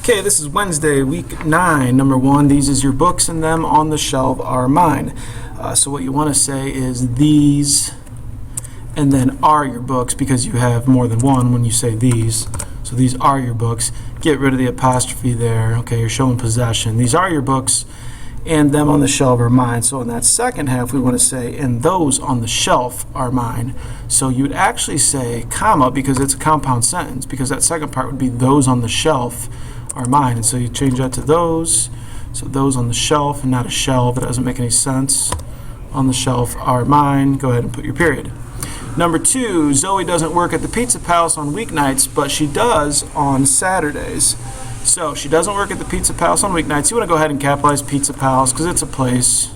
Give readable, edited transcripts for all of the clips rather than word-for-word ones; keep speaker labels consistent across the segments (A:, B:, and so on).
A: Okay, this is Wednesday, week 9, number 1. These is your books and them on the shelf are mine. So what you want to say is these and then are your books, because you have more than one when you say these. So these are your books. Get rid of the apostrophe there. Okay, you're showing possession. These are your books and them on the shelf are mine. So in that second half, we want to say, and those on the shelf are mine. So you would actually say comma, because it's a compound sentence, because that second part would be those on the shelf are mine. And so you change that to those. So those on the shelf and not a shelf. That doesn't make any sense. On the shelf are mine. Go ahead and put your period. Number 2, Zoe doesn't work at the Pizza Palace on weeknights, but she does on Saturdays. So she doesn't work at the Pizza Palace on weeknights. You want to go ahead and capitalize Pizza Palace because it's a place.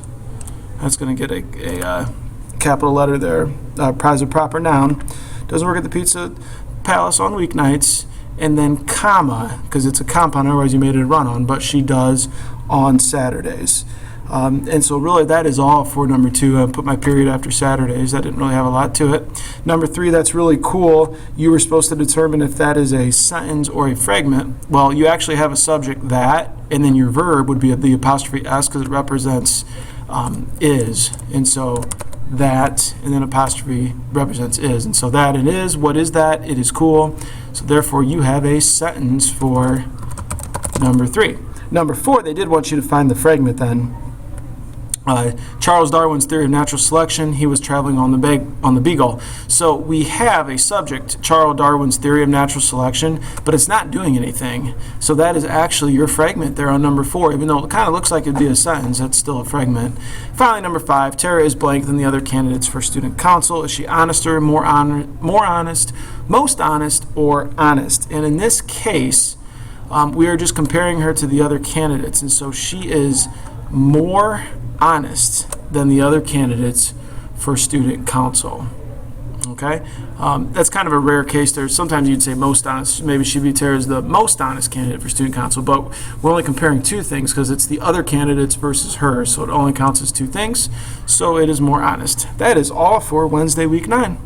A: That's going to get a capital letter there. As a proper noun. Doesn't work at the Pizza Palace on weeknights. And then comma, because it's a compound, otherwise you made it a run-on, but she does on Saturdays. And so really that is all for number 2. I put my period after Saturdays. That didn't really have a lot to it. Number 3, that's really cool. You were supposed to determine if that is a sentence or a fragment. Well, you actually have a subject, that, and then your verb would be the apostrophe S because it represents is. And so that, and then apostrophe represents is. And so that and is, what is that? It is cool. So therefore you have a sentence for number 3. Number 4, they did want you to find the fragment then. Charles Darwin's theory of natural selection, he was traveling on the Beagle. So we have a subject, Charles Darwin's theory of natural selection, but it's not doing anything. So that is actually your fragment there on number 4. Even though it kind of looks like it'd be a sentence, that's still a fragment. Finally, number 5, Tara is blank than the other candidates for student council. Is she honester, more honest, most honest, or honest? And in this case, we are just comparing her to the other candidates. And so she is more honest than the other candidates for student council. Okay, that's kind of a rare case there. Sometimes you'd say most honest. Maybe Tara is the most honest candidate for student council, but we're only comparing 2 things because it's the other candidates versus her, so it only counts as 2 things. So it is more honest. That is all for Wednesday, week 9.